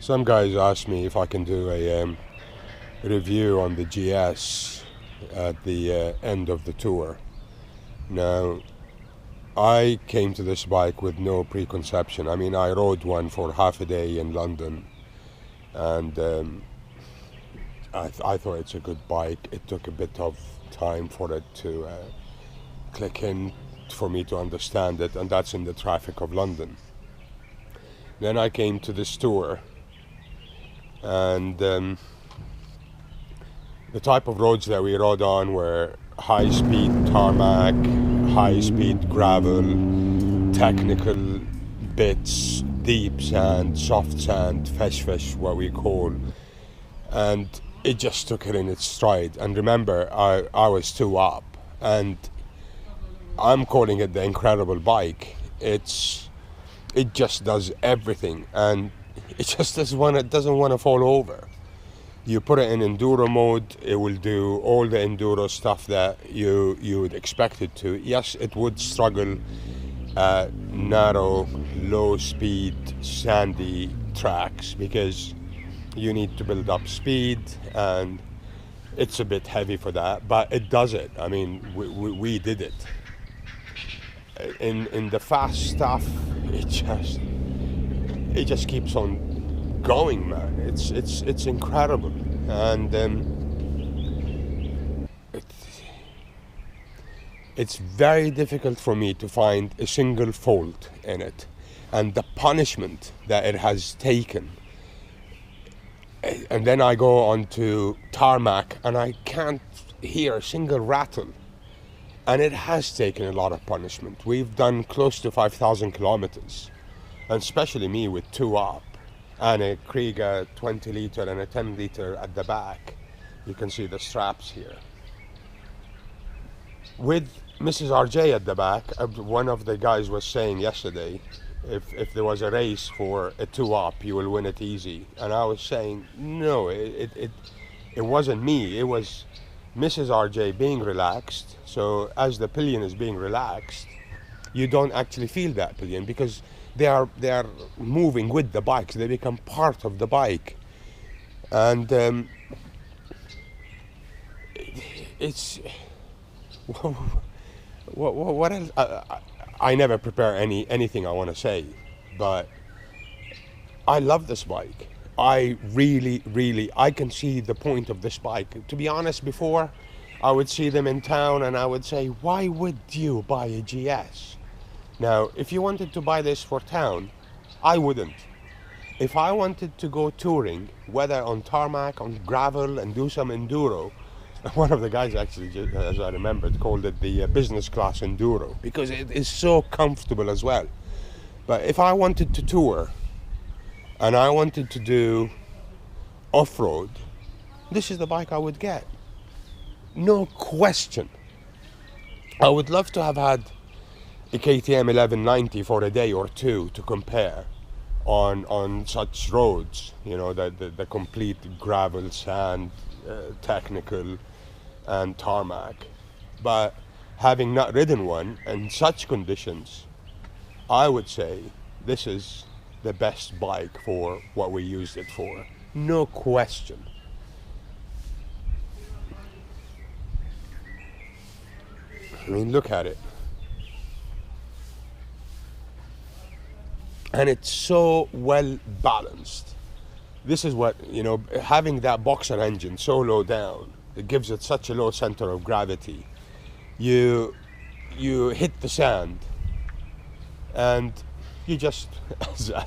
Some guys asked me if I can do a review on the GS at the end of the tour. Now, I came to this bike with no preconception. I mean, I rode one for half a day in London, and I thought it's a good bike. It took a bit of time for it to click in, for me to understand it, and that's in the traffic of London. Then I came to this tour, and the type of roads that we rode on were high-speed tarmac, high-speed gravel, technical bits, deep sand, soft sand, fesh, what we call, and it just took it in its stride. And remember, I was 2 up, and I'm calling it the incredible bike. It just does everything, and it just doesn't want to fall over. You put it in enduro mode, it will do all the enduro stuff that you would expect it to. Yes, it would struggle at narrow, low speed, sandy tracks because you need to build up speed, and it's a bit heavy for that, but it does it. I mean, we did it. In the fast stuff, it just keeps on going, man. It's incredible, and it's very difficult for me to find a single fault in it, and the punishment that it has taken. And then I go on to tarmac, and I can't hear a single rattle. And it has taken a lot of punishment. We've done close to 5,000 kilometers, and especially me with 2 up and a Kriega 20 liter and a 10 liter at the back. You can see the straps here. With Mrs. RJ at the back, one of the guys was saying yesterday, if there was a race for a 2 up, you will win it easy. And I was saying, no, it wasn't me. It was Mrs. RJ being relaxed. So as the pillion is being relaxed, you don't actually feel that pillion because they are moving with the bike. So they become part of the bike, and it's what else? I never prepare anything I want to say, but I love this bike. I really I can see the point of this bike. To be honest, before I would see them in town and I would say, why would you buy a GS? Now, if you wanted to buy this for town, I wouldn't. If I wanted to go touring, whether on tarmac, on gravel, and do some enduro, one of the guys actually, as I remembered, called it the business class enduro because it is so comfortable as well. But if I wanted to tour and I wanted to do off-road, this is the bike I would get. No question. I would love to have had a KTM 1190 for a day or two to compare on such roads, you know, the complete gravel, sand, technical and tarmac. But having not ridden one in such conditions, I would say this is the best bike for what we used it for. No question. I mean, look at it. And it's so well balanced. This is what, you know, having that boxer engine so low down, it gives it such a low center of gravity. You hit the sand and you just,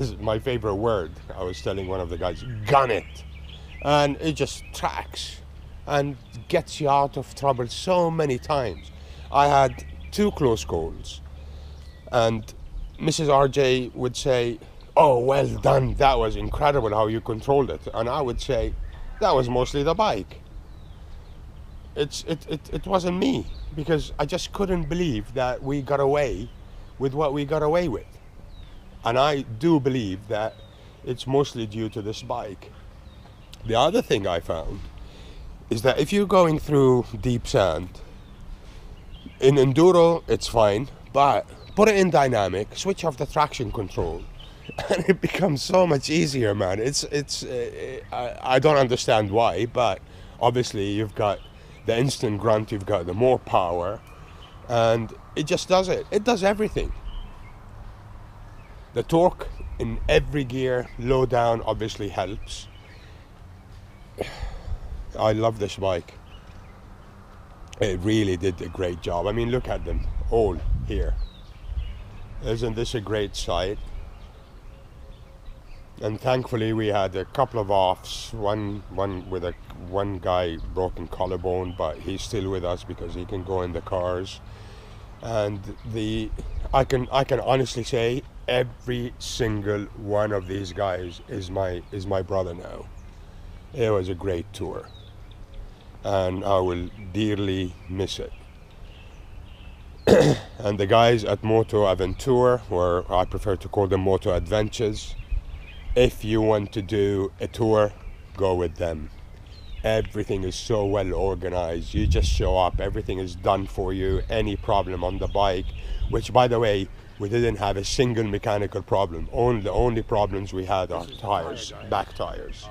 as my favorite word, I was telling one of the guys, gun it. And it just tracks and gets you out of trouble so many times. I had 2 close calls, and Mrs. RJ would say, oh, well done, that was incredible how you controlled it. And I would say, that was mostly the bike. It wasn't me, because I just couldn't believe that we got away with what we got away with. And I do believe that it's mostly due to this bike. The other thing I found is that if you're going through deep sand, in enduro, it's fine, but put it in dynamic, switch off the traction control, and it becomes so much easier, man. I don't understand why, but obviously you've got the instant grunt, you've got the more power, and it just does it. It does everything. The torque in every gear, low down, obviously helps. I love this bike. It really did a great job. I mean, look at them all here. Isn't this a great sight? And thankfully we had a couple of offs. One with one guy broken collarbone, but he's still with us because he can go in the cars. And I can honestly say every single one of these guys is my brother now. It was a great tour, and I will dearly miss it. And the guys at Moto Aventura, or I prefer to call them Moto Adventures, if you want to do a tour, go with them. Everything is so well organized. You just show up, everything is done for you. Any problem on the bike, which by the way, we didn't have a single mechanical problem. The only problems we had are tires, back tires.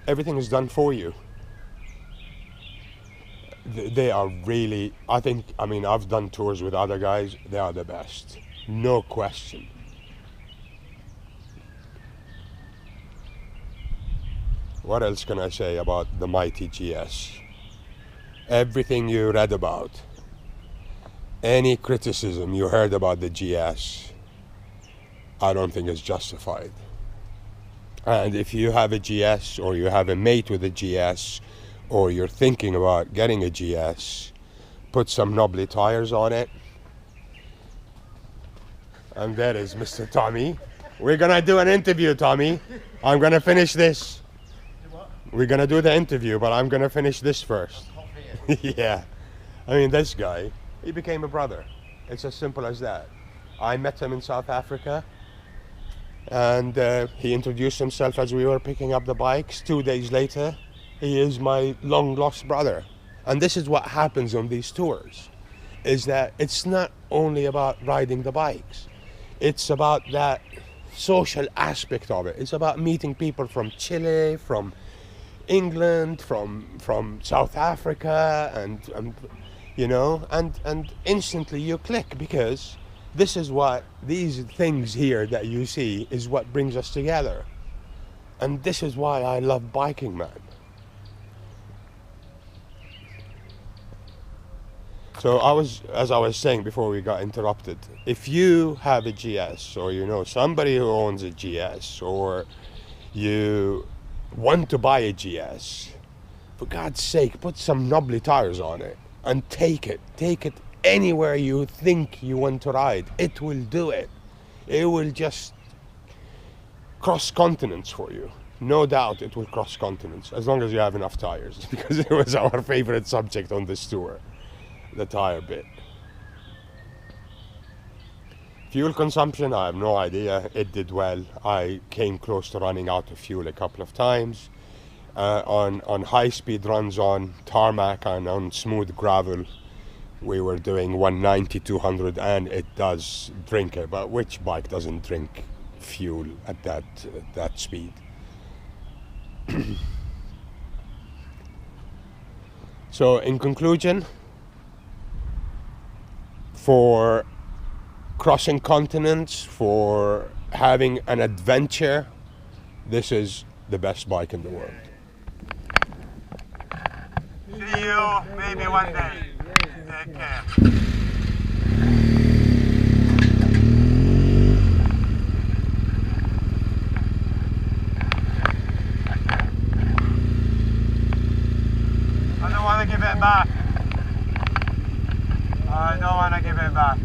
Everything is done for you. They are really, I mean, I've done tours with other guys, they are the best. No question. What else can I say about the mighty GS? Everything you read about, any criticism you heard about the GS, I don't think is justified. And if you have a GS, or you have a mate with a GS, or you're thinking about getting a GS, put some knobbly tires on it. And there is Mr. Tommy. We're gonna do an interview, Tommy. I'm gonna finish this. We're gonna do the interview, but I'm gonna finish this first. Yeah. I mean, this guy, he became a brother. It's as simple as that. I met him in South Africa, and he introduced himself as we were picking up the bikes. 2 days later, he is my long lost brother. And this is what happens on these tours, is that it's not only about riding the bikes. It's about that social aspect of it. It's about meeting people from Chile, from England, from South Africa, and you know, and instantly you click, because this is what, these things here that you see is what brings us together. And this is why I love biking, man. So as I was saying before we got interrupted, if you have a GS, or you know somebody who owns a GS, or you want to buy a GS, for God's sake, put some knobbly tires on it and take it anywhere you think you want to ride. It will do it. It will just cross continents for you. No doubt it will cross continents, as long as you have enough tires, because it was our favorite subject on this tour, the tire bit. Fuel consumption, I have no idea. It did well. I came close to running out of fuel a couple of times. On high-speed runs on tarmac and on smooth gravel, we were doing 190, 200, and it does drink it. But which bike doesn't drink fuel at that speed? So in conclusion, for crossing continents, for having an adventure, this is the best bike in the world. See you maybe one day. Take care. I don't want to give it back. I don't want to give it back.